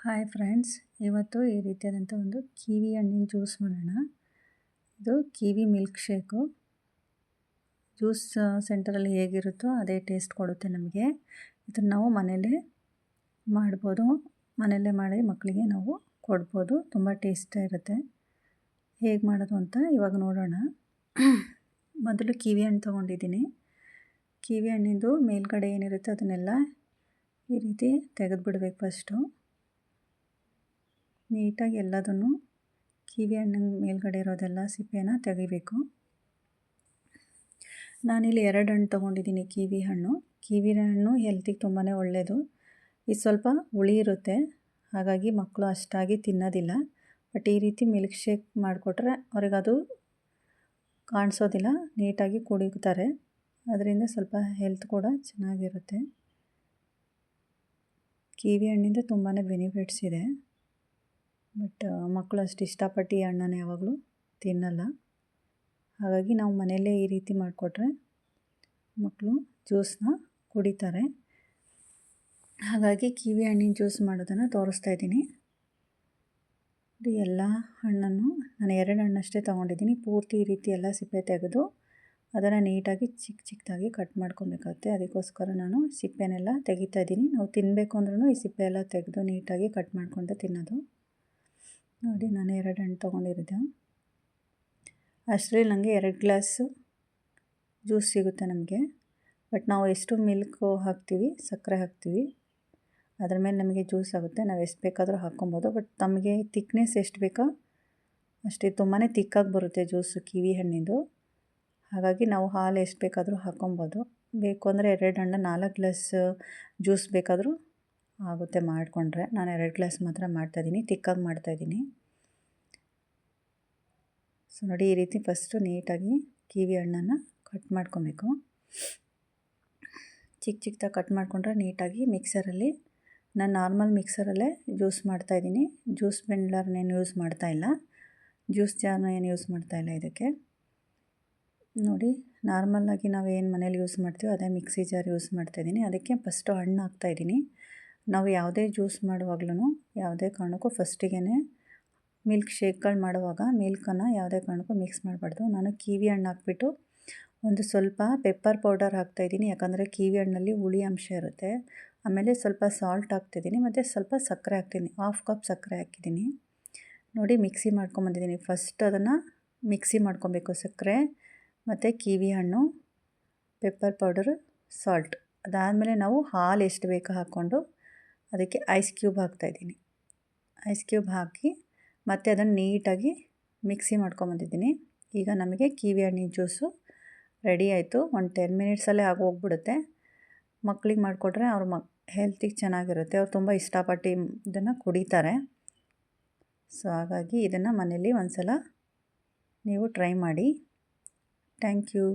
Hi friends, ಇವತ್ತು ಈ ರೀತಿಯಾದಂಥ ಒಂದು ಕಿವಿ ಹಣ್ಣಿನ ಜ್ಯೂಸ್ ಮಾಡೋಣ. ಇದು ಕಿವಿ ಮಿಲ್ಕ್ ಶೇಕು. ಜ್ಯೂಸ್ ಸೆಂಟರಲ್ಲಿ ಹೇಗಿರುತ್ತೋ ಅದೇ ಟೇಸ್ಟ್ ಕೊಡುತ್ತೆ ನಮಗೆ. ಇದನ್ನು ನಾವು ಮನೆಯಲ್ಲೇ ಮಾಡ್ಬೋದು. ಮನೆಯಲ್ಲೇ ಮಾಡಿ ಮಕ್ಕಳಿಗೆ ನಾವು ಕೊಡ್ಬೋದು. ತುಂಬ ಟೇಸ್ಟಾಗಿರುತ್ತೆ. ಹೇಗೆ ಮಾಡೋದು ಅಂತ ಇವಾಗ ನೋಡೋಣ. ಮೊದಲು ಕಿವಿ ಹಣ್ಣು ತೊಗೊಂಡಿದ್ದೀನಿ. ಕಿವಿ ಹಣ್ಣಿಂದು ಮೇಲ್ಗಡೆ ಏನಿರುತ್ತೆ ಅದನ್ನೆಲ್ಲ ಈ ರೀತಿ ತೆಗೆದುಬಿಡ್ಬೇಕು. ಫಸ್ಟು ನೀಟಾಗಿ ಎಲ್ಲದನ್ನು ಕಿವಿ ಹಣ್ಣಿನ ಮೇಲ್ಗಡೆ ಇರೋದೆಲ್ಲ ಸಿಪ್ಪೆನ ತೆಗಿಬೇಕು. ನಾನಿಲ್ಲಿ 2 ಹಣ್ಣು ತೊಗೊಂಡಿದ್ದೀನಿ. ಕಿವಿ ಹಣ್ಣು ಹೆಲ್ತಿಗೆ ತುಂಬಾ ಒಳ್ಳೆಯದು. ಇದು ಸ್ವಲ್ಪ ಹುಳಿ ಇರುತ್ತೆ, ಹಾಗಾಗಿ ಮಕ್ಕಳು ಅಷ್ಟಾಗಿ ತಿನ್ನೋದಿಲ್ಲ. ಬಟ್ ಈ ರೀತಿ ಮಿಲ್ಕ್ ಶೇಕ್ ಮಾಡಿಕೊಟ್ರೆ ಅವ್ರಿಗದು ಕಾಣಿಸೋದಿಲ್ಲ, ನೀಟಾಗಿ ಕುಡಿತಾರೆ. ಅದರಿಂದ ಸ್ವಲ್ಪ ಹೆಲ್ತ್ ಕೂಡ ಚೆನ್ನಾಗಿರುತ್ತೆ. ಕಿವಿ ಹಣ್ಣಿಂದ ತುಂಬಾ ಬೆನಿಫಿಟ್ಸ್ ಇದೆ. ಬಟ್ ಮಕ್ಕಳು ಅಷ್ಟು ಇಷ್ಟಪಟ್ಟು ಈ ಹಣ್ಣನ್ನು ಯಾವಾಗಲೂ ತಿನ್ನಲ್ಲ. ಹಾಗಾಗಿ ನಾವು ಮನೆಯಲ್ಲೇ ಈ ರೀತಿ ಮಾಡಿಕೊಟ್ರೆ ಮಕ್ಕಳು ಜ್ಯೂಸನ್ನ ಕುಡಿತಾರೆ. ಹಾಗಾಗಿ ಕಿವಿ ಹಣ್ಣಿನ ಜ್ಯೂಸ್ ಮಾಡೋದನ್ನು ತೋರಿಸ್ತಾ ಇದ್ದೀನಿ. ಎಲ್ಲ ಹಣ್ಣನ್ನು ನಾನು 2 ಹಣ್ಣಷ್ಟೇ ತೊಗೊಂಡಿದ್ದೀನಿ. ಪೂರ್ತಿ ಈ ರೀತಿ ಎಲ್ಲ ಸಿಪ್ಪೆ ತೆಗೆದು ಅದನ್ನು ನೀಟಾಗಿ ಚಿಕ್ಕದಾಗಿ ಕಟ್ ಮಾಡ್ಕೊಬೇಕಾಗುತ್ತೆ. ಅದಕ್ಕೋಸ್ಕರ ನಾನು ಸಿಪ್ಪೆನೆಲ್ಲ ತೆಗಿತಾ ಇದ್ದೀನಿ. ನಾವು ತಿನ್ನಬೇಕು ಅಂದ್ರೂ ಈ ಸಿಪ್ಪೆ ಎಲ್ಲ ತೆಗೆದು ನೀಟಾಗಿ ಕಟ್ ಮಾಡ್ಕೊಂಡು ತಿನ್ನೋದು. ನೋಡಿ, ನಾನು 2 ಹಣ್ಣು ತೊಗೊಂಡಿರೋದು. ಅಷ್ಟರಲ್ಲಿ ನನಗೆ 2 ಗ್ಲಾಸು ಜ್ಯೂಸ್ ಸಿಗುತ್ತೆ ನಮಗೆ. ಬಟ್ ನಾವು ಎಷ್ಟು ಮಿಲ್ಕು ಹಾಕ್ತೀವಿ, ಸಕ್ಕರೆ ಹಾಕ್ತೀವಿ, ಅದ್ರ ಮೇಲೆ ನಮಗೆ ಜ್ಯೂಸ್ ಆಗುತ್ತೆ. ನಾವು ಎಷ್ಟು ಬೇಕಾದರೂ ಹಾಕ್ಕೊಬೋದು. ಬಟ್ ನಮಗೆ ತಿಕ್ನೆಸ್ ಎಷ್ಟು ಬೇಕೋ ಅಷ್ಟೇ. ತುಂಬಾ ತಿಕ್ಕಾಗಿ ಬರುತ್ತೆ ಜ್ಯೂಸು ಕಿವಿ ಹಣ್ಣಿಂದು. ಹಾಗಾಗಿ ನಾವು ಹಾಲು ಎಷ್ಟು ಬೇಕಾದರೂ ಹಾಕ್ಕೊಬೋದು. ಬೇಕು ಅಂದರೆ 2 ಹಣ್ಣು 4 ಗ್ಲಾಸ್ ಜ್ಯೂಸ್ ಬೇಕಾದರೂ ಆಗುತ್ತೆ ಮಾಡಿಕೊಂಡ್ರೆ. ನಾನು 2 ಗ್ಲಾಸ್ ಮಾತ್ರ ಮಾಡ್ತಾಯಿದ್ದೀನಿ, ತಿಕ್ಕಾಗಿ ಮಾಡ್ತಾಯಿದ್ದೀನಿ. ಸೊ ನೋಡಿ, ಈ ರೀತಿ ಫಸ್ಟು ನೀಟಾಗಿ ಕಿವಿ ಹಣ್ಣನ್ನು ಕಟ್ ಮಾಡ್ಕೊಬೇಕು. ಚಿಕ್ಕದಾಗಿ ಕಟ್ ಮಾಡಿಕೊಂಡ್ರೆ ನೀಟಾಗಿ ಮಿಕ್ಸರಲ್ಲಿ, ನಾನು ನಾರ್ಮಲ್ ಮಿಕ್ಸರಲ್ಲೇ ಜ್ಯೂಸ್ ಮಾಡ್ತಾಯಿದ್ದೀನಿ. ಜ್ಯೂಸ್ ಬ್ಲೆಂಡರ್ನೇನು ಯೂಸ್ ಮಾಡ್ತಾಯಿಲ್ಲ, ಜ್ಯೂಸ್ ಜಾರ್ನ ಏನು ಯೂಸ್ ಮಾಡ್ತಾಯಿಲ್ಲ ಇದಕ್ಕೆ. ನೋಡಿ, ನಾರ್ಮಲಾಗಿ ನಾವು ಏನು ಮನೇಲಿ ಯೂಸ್ ಮಾಡ್ತೀವೋ ಅದೇ ಮಿಕ್ಸಿ ಜಾರ್ ಯೂಸ್ ಮಾಡ್ತಾಯಿದ್ದೀನಿ. ಅದಕ್ಕೆ ಫಸ್ಟು ಹಣ್ಣು ಹಾಕ್ತಾಯಿದ್ದೀನಿ. ನಾವು ಯಾವುದೇ ಜ್ಯೂಸ್ ಮಾಡುವಾಗ್ಲೂ ಯಾವುದೇ ಕಾರಣಕ್ಕೂ ಫಸ್ಟಿಗೆ ಮಿಲ್ಕ್ ಶೇಕ್ಗಳು ಮಾಡುವಾಗ ಮಿಲ್ಕನ್ನು ಯಾವುದೇ ಕಾರಣಕ್ಕೂ ಮಿಕ್ಸ್ ಮಾಡಬಾರ್ದು. ನಾನು ಕಿವಿ ಹಣ್ಣು ಹಾಕ್ಬಿಟ್ಟು ಒಂದು ಸ್ವಲ್ಪ ಪೆಪ್ಪರ್ ಪೌಡರ್ ಹಾಕ್ತಾಯಿದ್ದೀನಿ. ಯಾಕಂದರೆ ಕಿವಿ ಹಣ್ಣಲ್ಲಿ ಹುಳಿ ಅಂಶ ಇರುತ್ತೆ. ಆಮೇಲೆ ಸ್ವಲ್ಪ ಸಾಲ್ಟ್ ಹಾಕ್ತಿದ್ದೀನಿ ಮತ್ತು ಸ್ವಲ್ಪ ಸಕ್ಕರೆ ಹಾಕ್ತೀನಿ. 1/2 ಕಪ್ ಸಕ್ಕರೆ ಹಾಕಿದ್ದೀನಿ. ನೋಡಿ, ಮಿಕ್ಸಿ ಮಾಡ್ಕೊಂಬಂದಿದ್ದೀನಿ. ಫಸ್ಟ್ ಅದನ್ನು ಮಿಕ್ಸಿ ಮಾಡ್ಕೊಬೇಕು, ಸಕ್ಕರೆ ಮತ್ತು ಕಿವಿ ಹಣ್ಣು, ಪೆಪ್ಪರ್ ಪೌಡರು, ಸಾಲ್ಟ್. ಅದಾದಮೇಲೆ ನಾವು ಹಾಲು ಎಷ್ಟು ಬೇಕೋ ಹಾಕ್ಕೊಂಡು ಅದಕ್ಕೆ ಐಸ್ ಕ್ಯೂಬ್ ಹಾಕ್ತಾಯಿದ್ದೀನಿ. ಐಸ್ ಕ್ಯೂಬ್ ಹಾಕಿ ಮತ್ತು ಅದನ್ನು ನೀಟಾಗಿ ಮಿಕ್ಸಿ ಮಾಡ್ಕೊಂಬಂದಿದ್ದೀನಿ. ಈಗ ನಮಗೆ ಕಿವಿ ಹಣ್ಣಿನ ಜ್ಯೂಸು ರೆಡಿ ಆಯಿತು. ಒಂದು 10 ಮಿನಿಟ್ಸಲ್ಲೇ ಆಗೋಗ್ಬಿಡುತ್ತೆ. ಮಕ್ಳಿಗೆ ಮಾಡಿಕೊಟ್ರೆ ಅವ್ರ ಹೆಲ್ತಿಗೆ ಚೆನ್ನಾಗಿರುತ್ತೆ. ಅವ್ರು ತುಂಬ ಇಷ್ಟಪಟ್ಟು ಇದನ್ನು ಕುಡಿತಾರೆ. ಸೊ ಹಾಗಾಗಿ ಇದನ್ನು ಮನೇಲಿ ಒಂದು ಸಲ ನೀವು ಟ್ರೈ ಮಾಡಿ. Thank you.